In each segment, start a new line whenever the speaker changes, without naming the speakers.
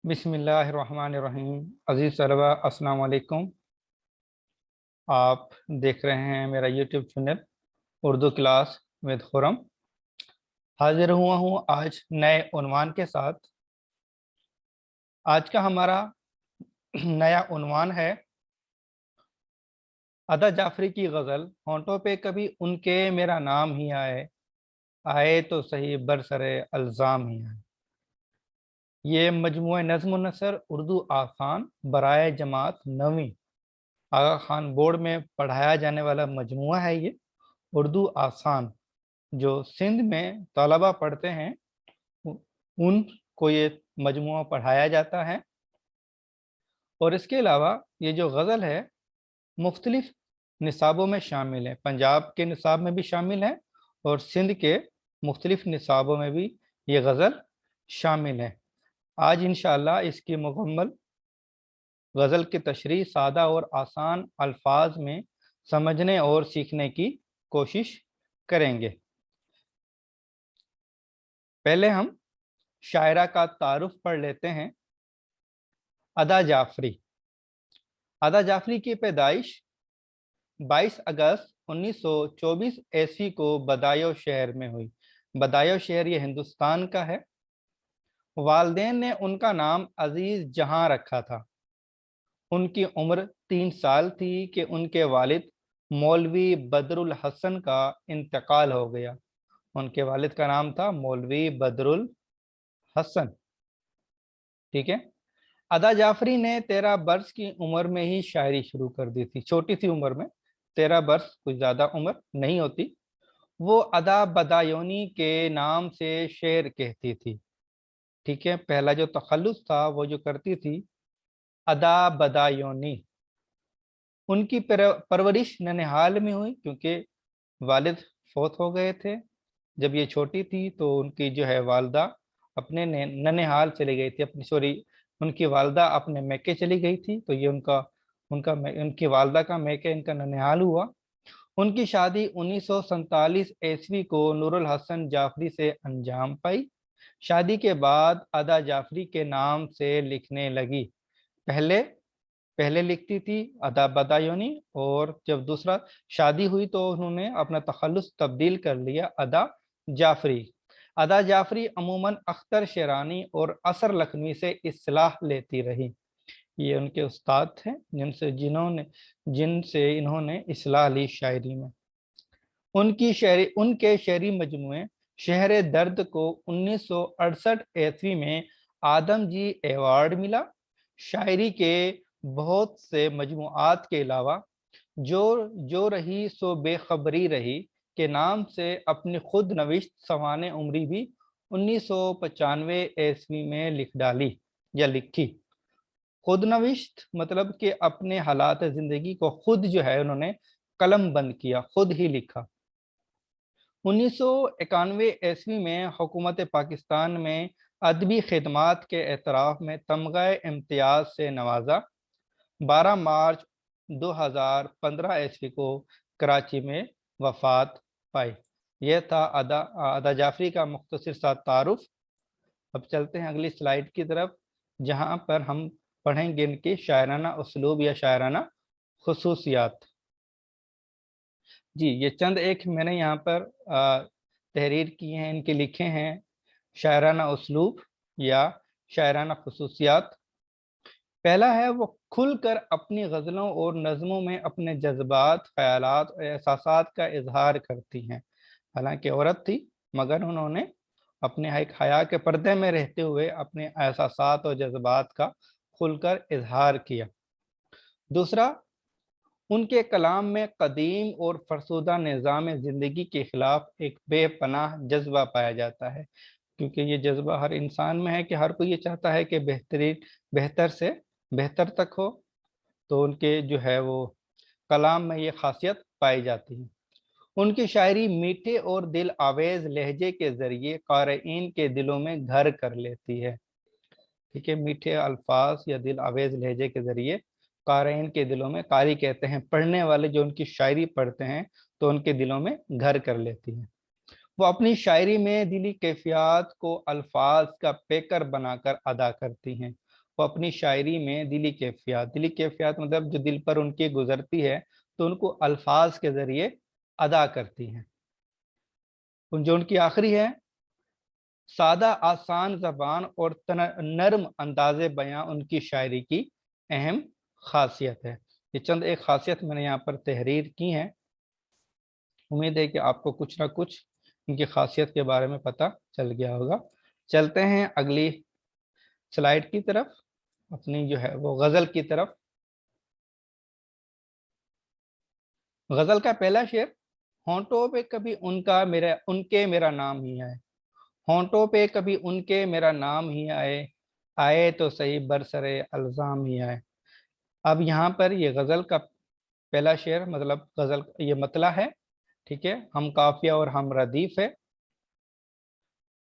بسم اللہ الرحمن الرحیم۔ عزیز طلبہ السلام علیکم۔ آپ دیکھ رہے ہیں میرا YouTube channel Urdu class with Khurram. حاضر ہوا ہوں آج نئے عنوان کے ساتھ۔ آج کا ہمارا نیا عنوان ہے ادا جعفری کی غزل ہونٹوں پہ کبھی ان کے میرا نام ہی آئے تو صحیح برسر الزام ہی آئے۔ یہ مجموعہ نظم و نثر اردو آسان برائے جماعت نویں آغا خان بورڈ میں پڑھایا جانے والا مجموعہ ہے۔ یہ اردو آسان جو سندھ میں طلبہ پڑھتے ہیں ان کو یہ مجموعہ پڑھایا جاتا ہے، اور اس کے علاوہ یہ جو غزل ہے مختلف نصابوں میں شامل ہے۔ پنجاب کے نصاب میں بھی شامل ہے اور سندھ کے مختلف نصابوں میں بھی یہ غزل شامل ہے۔ آج انشاءاللہ اس کی مکمل غزل کی تشریح سادہ اور آسان الفاظ میں سمجھنے اور سیکھنے کی کوشش کریں گے۔ پہلے ہم شاعرہ کا تعارف پڑھ لیتے ہیں۔ ادا جعفری۔ ادا جعفری کی پیدائش 22 اگست 1924 عیسوی کو بدایو شہر میں ہوئی۔ بدایو شہر یہ ہندوستان کا ہے۔ والدین نے ان کا نام عزیز جہاں رکھا تھا۔ ان کی عمر 3 سال تھی کہ ان کے والد مولوی بدر الحسن کا انتقال ہو گیا۔ ان کے والد کا نام تھا مولوی بدر الحسن۔ ٹھیک ہے۔ ادا جعفری نے 13 برس کی عمر میں ہی شاعری شروع کر دی تھی۔ چھوٹی سی عمر میں، 13 برس کچھ زیادہ عمر نہیں ہوتی۔ وہ ادا بدایونی کے نام سے شعر کہتی تھی۔ ٹھیک ہے، پہلا جو تخلص تھا وہ جو کرتی تھی ادا بدایونی۔ ان کی پرورش ننہال میں ہوئی کیونکہ والد فوت ہو گئے تھے جب یہ چھوٹی تھی، تو ان کی جو ہے والدہ اپنے ننہال چلی گئی تھی، ان کی والدہ اپنے میکے چلی گئی تھی، تو یہ ان کی والدہ کا میکے ان کا ننہال ہوا۔ ان کی شادی 1947 عیسوی کو نور الحسن جعفری سے انجام پائی۔ شادی کے بعد ادا جعفری کے نام سے لکھنے لگی۔ پہلے لکھتی تھی ادا بدایونی، اور جب دوسرا شادی ہوئی تو انہوں نے اپنا تخلص تبدیل کر لیا ادا جعفری۔ ادا جعفری عموماً اختر شیرانی اور اثر لکھنوی سے اصلاح لیتی رہی۔ یہ ان کے استاد تھے جن سے انہوں نے اصلاح لی شاعری میں۔ ان کے شعری مجموعے شہر درد کو 1968 عیسوی میں آدم جی ایوارڈ ملا۔ شاعری کے بہت سے مجموعات کے علاوہ جو رہی سو بے خبری رہی کے نام سے اپنی خود نوشت سوانح عمری بھی 1995 عیسوی میں لکھی۔ خود نوشت مطلب کہ اپنے حالات زندگی کو خود جو ہے انہوں نے قلم بند کیا، خود ہی لکھا۔ 1991 عیسوی میں حکومت پاکستان میں ادبی خدمات کے اعتراف میں تمغہ امتیاز سے نوازا۔ 12 مارچ 2015 عیسوی کو کراچی میں وفات پائی۔ یہ تھا ادا جعفری کا مختصر سا تعارف۔ اب چلتے ہیں اگلی سلائیڈ کی طرف، جہاں پر ہم پڑھیں گے ان کی شاعرانہ اسلوب یا شاعرانہ خصوصیات۔ جی، یہ چند ایک میں نے یہاں پر تحریر کی ہیں، ان کے لکھے ہیں شاعرانہ اسلوب یا شاعرانہ خصوصیات۔ پہلا ہے وہ کھل کر اپنی غزلوں اور نظموں میں اپنے جذبات، خیالات اور احساسات کا اظہار کرتی ہیں۔ حالانکہ عورت تھی مگر انہوں نے اپنے ایک حیا کے پردے میں رہتے ہوئے اپنے احساسات اور جذبات کا کھل کر اظہار کیا۔ دوسرا، ان کے کلام میں قدیم اور فرسودہ نظام زندگی کے خلاف ایک بے پناہ جذبہ پایا جاتا ہے، کیونکہ یہ جذبہ ہر انسان میں ہے کہ ہر کوئی یہ چاہتا ہے کہ بہتر سے بہتر تک ہو، تو ان کے جو ہے وہ کلام میں یہ خاصیت پائی جاتی ہے۔ ان کی شاعری میٹھے اور دل آویز لہجے کے ذریعے قارئین کے دلوں میں گھر کر لیتی ہے۔ ٹھیک ہے، میٹھے الفاظ یا دل آویز لہجے کے ذریعے قارئین کے دلوں میں، قاری کہتے ہیں پڑھنے والے جو ان کی شاعری پڑھتے ہیں تو ان کے دلوں میں گھر کر لیتی ہیں۔ وہ اپنی شاعری میں دلی کیفیات کو الفاظ کا پیکر بنا کر ادا کرتی ہیں۔ وہ اپनी शायरी में दिली कैफियत मतलब जो दिल पर उनके गुजरती है तो उनको अल्फाज के जरिए अदा करती हैं। जो उनकी आखिरी है, सादा आसान जबान और नर्म अंदाज़े बयां उनकी शायरी की अहम खासियत है। ये चंद एक खासियत मैंने यहाँ पर तहरीर की है। उम्मीद है कि आपको कुछ ना कुछ इनकी खासियत के बारे में पता चल गया होगा। चलते हैं अगली स्लाइड की तरफ, अपनी जो है वो गजल की तरफ। गजल का पहला शेर, होंठों पे कभी उनके मेरा नाम ही आए, होंठों पे कभी उनके मेरा नाम ही आए, आए तो सही बरसरे अल्जाम ही आए। अब यहाँ पर ये गजल का पहला शेर मतलब गजल ये मतला है, ठीक है, हम काफिया और हम रदीफ है।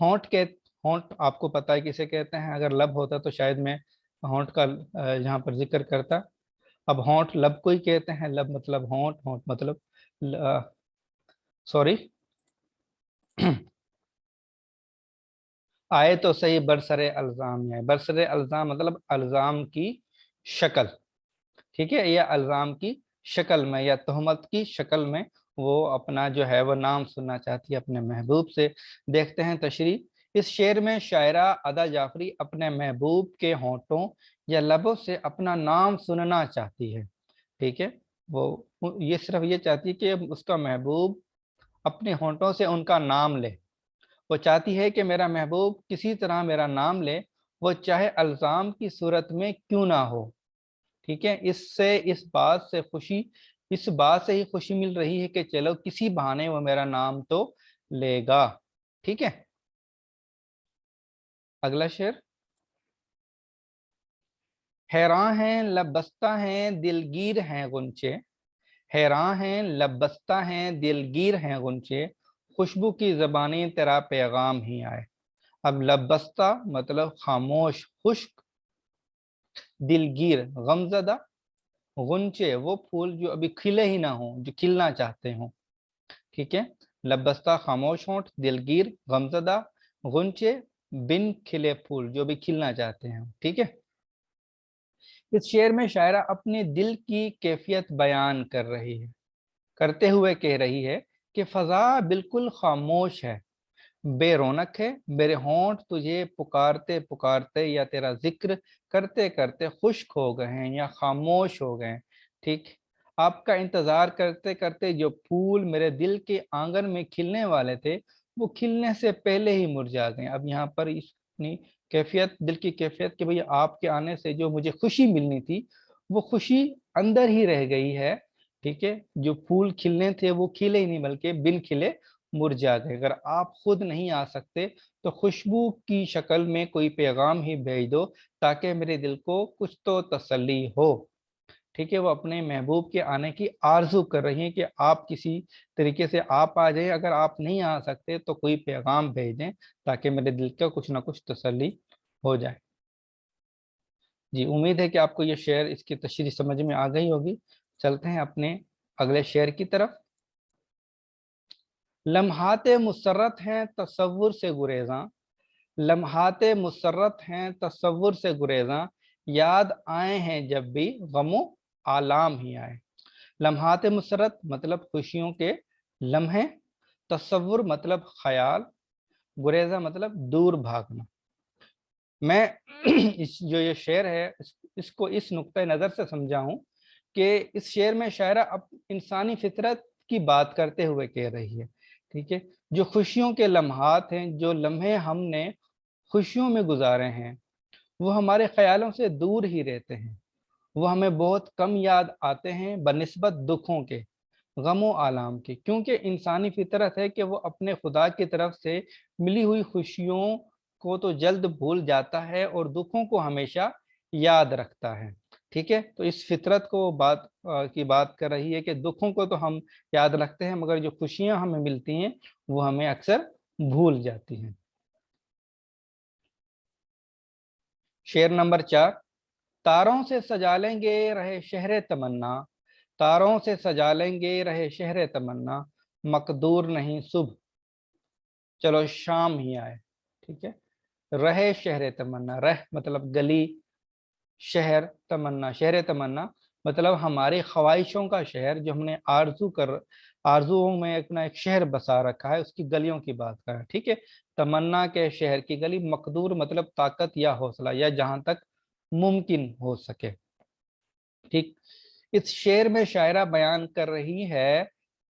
होंठ के होंठ आपको पता है किसे कहते हैं, अगर लब होता तो शायद मैं होंठ का यहाँ पर जिक्र करता। अब होंठ लब को ही कहते हैं, लब मतलब होंठ, होंठ मतलब सॉरी आए तो सही बरसरे अल्जाम है, बरसरे अल्जाम मतलब अल्जाम की शक्ल, ठीक है, या अल्जाम की शक्ल में या तहमत की शक्ल में वो अपना जो है वो नाम सुनना चाहती है अपने महबूब से। देखते हैं तशरीह। इस शेर में शायरा अदा जाफरी अपने महबूब के होंठों या लबों से अपना नाम सुनना चाहती है, ठीक है। वो ये सिर्फ ये चाहती है कि उसका महबूब अपने होंठों से उनका नाम ले। वो चाहती है कि मेरा महबूब किसी तरह मेरा नाम ले, वो चाहे अल्जाम की सूरत में क्यों ना हो, ठीक है। इससे इस बात से ही खुशी मिल रही है कि चलो किसी बहाने वो मेरा नाम तो लेगा, ठीक है। अगला शेर, हैरान हैं लबस्ता हैं दिलगीर हैं गुंचे, हैरान हैं लबस्ता हैं दिलगीर हैं गुंचे, खुशबू की ज़बानी तेरा पैगाम ही आए। अब लबस्ता मतलब खामोश खुश्क, दिलगीर गमजदा, गुंचे वो फूल जो अभी खिले ही ना हो, जो खिलना चाहते हो, ठीक है। लबस्ता खामोश होंठ, दिलगीर गमजदा, गुंचे बिन खिले फूल जो भी खिलना चाहते हैं, ठीक है। इस शेर में शायरा अपने दिल की कैफियत बयान कर रही है, करते हुए कह रही है कि फजा बिल्कुल खामोश है, बेरौनक है, मेरे होंठ तुझे पुकारते पुकारते या तेरा जिक्र करते करते खुश्क हो गए हैं या खामोश हो गए हैं, ठीक। आपका इंतजार करते करते जो फूल मेरे दिल के आंगन में खिलने वाले थे वो खिलने से पहले ही मुरझा गए। अब यहाँ पर इतनी कैफियत, दिल की कैफियत कि भाई आपके आने से जो मुझे खुशी मिलनी थी वो खुशी अंदर ही रह गई है, ठीक है। जो फूल खिलने थे वो खिले ही नहीं बल्कि बिन खिले मुरझा गए। अगर आप खुद नहीं आ सकते तो खुशबू की शक्ल में कोई पैगाम ही भेज दो ताकि मेरे दिल को कुछ तो तसल्ली हो, ठीक है। वो अपने महबूब के आने की आरजू कर रही हैं कि आप किसी तरीके से आप आ जाएं, अगर आप नहीं आ सकते तो कोई पैगाम भेज दें ताकि मेरे दिल का कुछ ना कुछ तसल्ली हो जाए। जी उम्मीद है कि आपको ये शेर इसकी तशरीह समझ में आ गई होगी। चलते हैं अपने अगले शेर की तरफ। लम्हाते मुसर्रत हैं तसव्वुर से गुरेज़ां, लम्हाते मुसर्रत हैं तसव्वुर से गुरेज़ां, याद आए हैं जब भी गमो आलाम ही आए। लम्हाते मुसर्रत मतलब खुशियों के लम्हे, तसव्वुर मतलब ख्याल, गुरेज़ा मतलब दूर भागना। मैं इस जो ये शेर है इसको इस नुक्ते नज़र से समझा हूँ कि इस शेर में शायरा अब इंसानी फितरत की बात करते हुए कह रही है, ठीक है। जो खुशियों के लम्हात हैं, जो लम्हे हमने खुशियों में गुजारे हैं वो हमारे ख्यालों से दूर ही रहते हैं, वो हमें बहुत कम याद आते हैं बनिस्बत दुखों के, गमो आलाम के, क्योंकि इंसानी फितरत है कि वो अपने खुदा की तरफ से मिली हुई खुशियों को तो जल्द भूल जाता है और दुखों को हमेशा याद रखता है, ठीक है। तो इस फितरत को की बात कर रही है कि दुखों को तो हम याद रखते हैं मगर जो खुशियां हमें मिलती हैं वो हमें अक्सर भूल जाती हैं। शेर नंबर 4, तारों से सजा लेंगे रहे शहर तमन्ना, तारों से सजा लेंगे रहे शहर तमन्ना, मकदूर नहीं सुबह चलो शाम ही आए, ठीक है। रहे शहर तमन्ना, रह मतलब गली, शहर तमन्ना, शहर तमन्ना मतलब हमारे ख्वाहिशों का शहर, जो हमने आरजुओं में अपना एक शहर बसा रखा है, उसकी गलियों की बात कर रहा है। ठीक है, तमन्ना के शहर की गली, मकदूर मतलब ताकत या हौसला, या जहां तक मुमकिन हो सके। ठीक, इस शेर में शायरा बयान कर रही है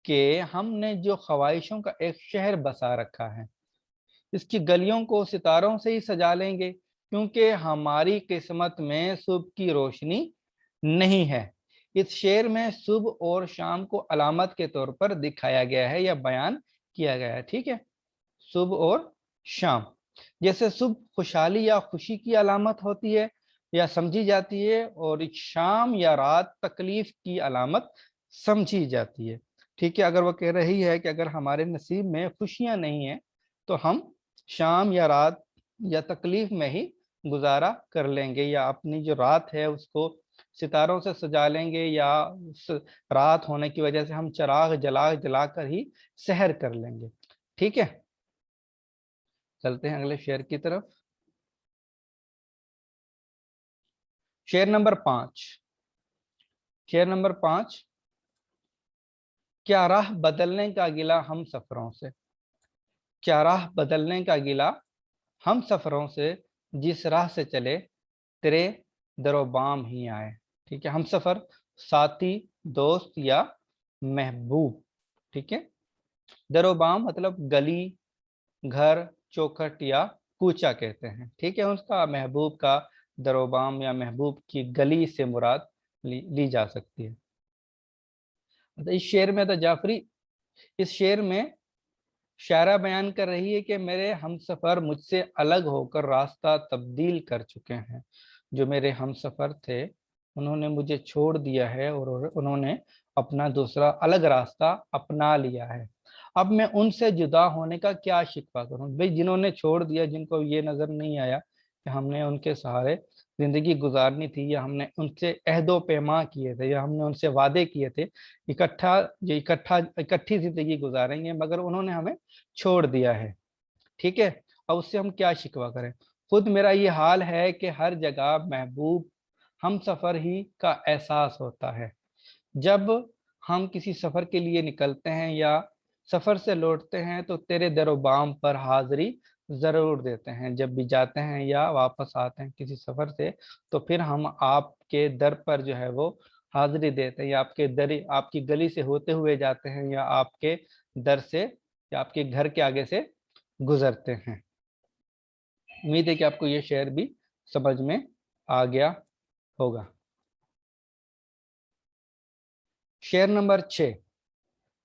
कि हमने जो ख्वाहिशों का एक शहर बसा रखा है, इसकी गलियों को सितारों से ही सजा लेंगे, क्योंकि हमारी किस्मत में सुबह की रोशनी नहीं है। इस शेर में सुबह और शाम को अलामत के तौर पर दिखाया गया है या बयान किया गया है। ठीक है, सुबह और शाम, जैसे सुबह खुशहाली या खुशी की अलामत होती है या समझी जाती है, और शाम या रात तकलीफ की अलामत समझी जाती है। ठीक है, अगर वो कह रही है कि अगर हमारे नसीब में खुशियां नहीं है तो हम शाम या रात या तकलीफ में ही गुजारा कर लेंगे, या अपनी जो रात है उसको सितारों से सजा लेंगे, या उस रात होने की वजह से हम चिराग जला जला कर ही सहर कर लेंगे। ठीक है, चलते हैं अगले शेर की तरफ। शेर नंबर 5, शेर नंबर 5, क्या राह बदलने का गिला हम सफरों से, क्या राह बदलने का गिला हम सफरों से, जिस राह से चले तेरे दरोबाम ही आए। ठीक है, हम सफर साथी, दोस्त या महबूब। ठीक है, दरोबाम मतलब गली, घर, चौखट या कूचा कहते हैं। ठीक है, उसका महबूब का दरोबाम या महबूब की गली से मुराद ली जा सकती है। तो इस शेर में तो जाफरी, इस शेर में शायरा बयान कर रही है कि मेरे हमसफर मुझसे अलग होकर रास्ता तब्दील कर चुके हैं। जो मेरे हमसफर थे उन्होंने मुझे छोड़ दिया है और उन्होंने अपना दूसरा अलग रास्ता अपना लिया है। अब मैं उनसे जुदा होने का क्या शिकवा करूं भाई, जिन्होंने छोड़ दिया, जिनको ये नजर नहीं आया कि हमने उनके सहारे जिंदगी गुजारनी थी, या हमने उनसे अहदो पैमा किए थे, या हमने उनसे वादे किए थे इकट्ठा, जो इकट्ठी जिंदगी गुजारेंगे, मगर उन्होंने हमें छोड़ दिया है। ठीक है, अब उससे हम क्या शिकवा करें। खुद मेरा ये हाल है कि हर जगह महबूब हम सफर ही का एहसास होता है। जब हम किसी सफर के लिए निकलते हैं या सफर से लौटते हैं तो तेरे दरोबाम पर हाजिरी जरूर देते हैं। जब भी जाते हैं या वापस आते हैं किसी सफर से, तो फिर हम आपके दर पर जो है वो हाजिरी देते हैं, या आपके दर, आपकी गली से होते हुए जाते हैं, या आपके दर से या आपके घर के आगे से गुजरते हैं। उम्मीद है कि आपको ये शेर भी समझ में आ गया होगा। शेर नंबर 6,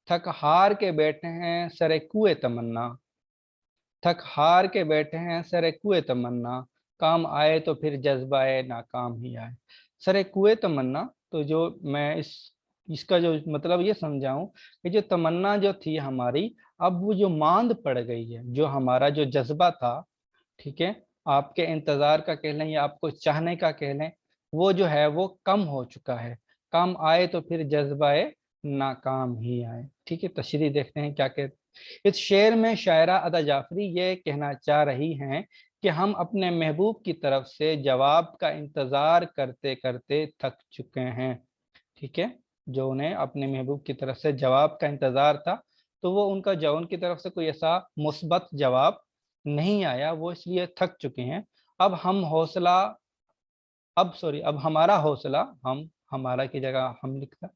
थक हार के बैठे हैं सरे कुए तमन्ना, थक हार के बैठे हैं सरे कुए तमन्ना, काम आए तो फिर जज्बाए नाकाम ही आए। सरे कुए तमन्ना, तो जो मैं इसका जो मतलब ये समझाऊं कि जो तमन्ना जो थी हमारी, अब वो जो मांद पड़ गई है, जो हमारा जो जज्बा था, ठीक है, आपके इंतजार का कह लें या आपको चाहने का कह लें, वो जो है वो कम हो चुका है। काम आए तो फिर जज्बाए नाकाम ही आए। ठीक है, तशरीह देखते हैं क्या कहते। इस शेर में शायरा अदा जाफरी ये कहना चाह रही हैं कि हम अपने महबूब की तरफ से जवाब का इंतजार करते करते थक चुके हैं। ठीक है, जो उन्हें अपने महबूब की तरफ से जवाब का इंतजार था, तो वो उनका जो उनकी तरफ से कोई ऐसा मुस्बत जवाब नहीं आया, वो इसलिए थक चुके हैं। अब हम हौसला, अब सॉरी, अब हमारा हौसला, हम हमारा की जगह हम लिखता,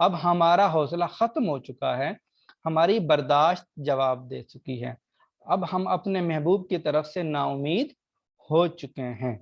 अब हमारा हौसला खत्म हो चुका है, हमारी बर्दाश्त जवाब दे चुकी है। अब हम अपने महबूब की तरफ से नाउमीद हो चुके हैं।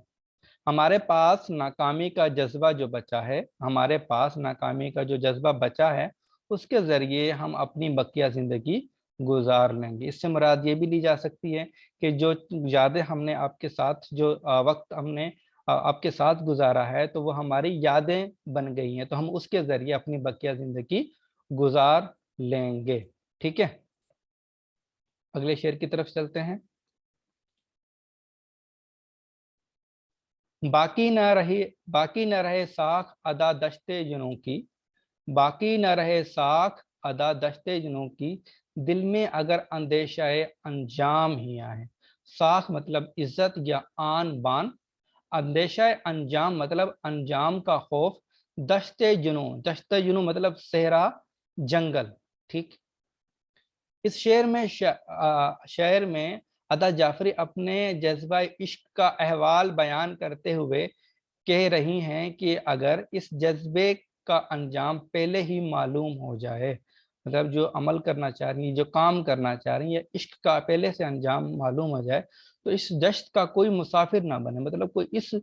हमारे पास नाकामी का जज्बा जो बचा है, हमारे पास नाकामी का जो जज्बा बचा है, उसके जरिए हम अपनी बकिया जिंदगी गुजार लेंगे। इससे मुराद ये भी ली जा सकती है कि जो यादें हमने आपके साथ, जो वक्त हमने आपके साथ गुजारा है, तो वो हमारी यादें बन गई हैं, तो हम उसके जरिए अपनी बकिया जिंदगी गुजार लेंगे। ठीक है, अगले शेर की तरफ चलते हैं। बाकी न रही, बाकी न रहे साख अदा दश्ते जुनों की, बाकी न रहे साख अदा दश्ते जुनों की, दिल में अगर अंदेशा अंजाम ही आए। साख मतलब इज्जत या आन बान, اندیشہ انجام مطلب انجام کا خوف، دشت جنوں مطلب صحرا جنگل. ٹھیک. اس شعر میں ادا جعفری اپنے جذبہ عشق کا احوال بیان کرتے ہوئے کہہ رہی ہیں کہ اگر اس جذبے کا انجام پہلے ہی معلوم ہو جائے، مطلب جو عمل کرنا چاہ رہی ہیں، جو کام کرنا چاہ رہی ہیں، عشق کا پہلے سے انجام معلوم ہو جائے تو اس دشت کا کوئی مسافر نہ بنے. مطلب کوئی اس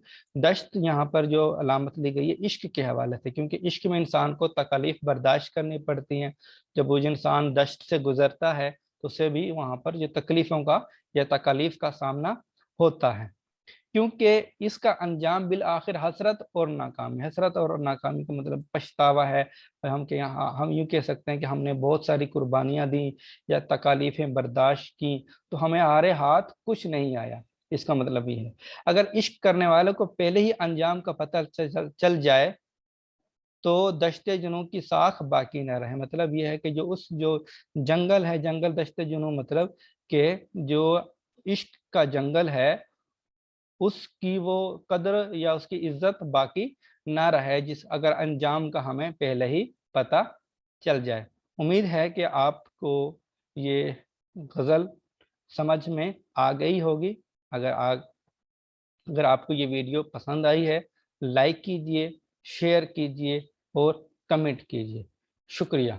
دشت یہاں پر جو علامت لی گئی ہے عشق کے حوالے سے، کیونکہ عشق میں انسان کو تکالیف برداشت کرنی پڑتی ہیں. جب وہ انسان دشت سے گزرتا ہے تو اسے بھی وہاں پر جو تکلیفوں کا یا تکالیف کا سامنا ہوتا ہے، کیونکہ اس کا انجام بالآخر حسرت اور ناکامی. حسرت اور ناکامی کا مطلب پچھتاوا ہے. ہم یوں کہہ سکتے ہیں کہ ہم نے بہت ساری قربانیاں دی یا تکالیفیں برداشت کی تو ہمیں ہارے ہاتھ کچھ نہیں آیا. اس کا مطلب یہ ہے اگر عشق کرنے والوں کو پہلے ہی انجام کا پتہ چل جائے تو دشت جنوں کی ساکھ باقی نہ رہے. مطلب یہ ہے کہ جو جنگل ہے، جنگل دشت جنوں مطلب کہ جو عشق کا جنگل ہے اس کی وہ قدر یا اس کی عزت باقی نہ رہے جس اگر انجام کا ہمیں پہلے ہی پتہ چل جائے. امید ہے کہ آپ کو یہ غزل سمجھ میں آ گئی ہوگی. اگر آپ کو یہ ویڈیو پسند آئی ہے لائک کیجئے، شیئر کیجئے اور کمنٹ کیجئے. شکریہ.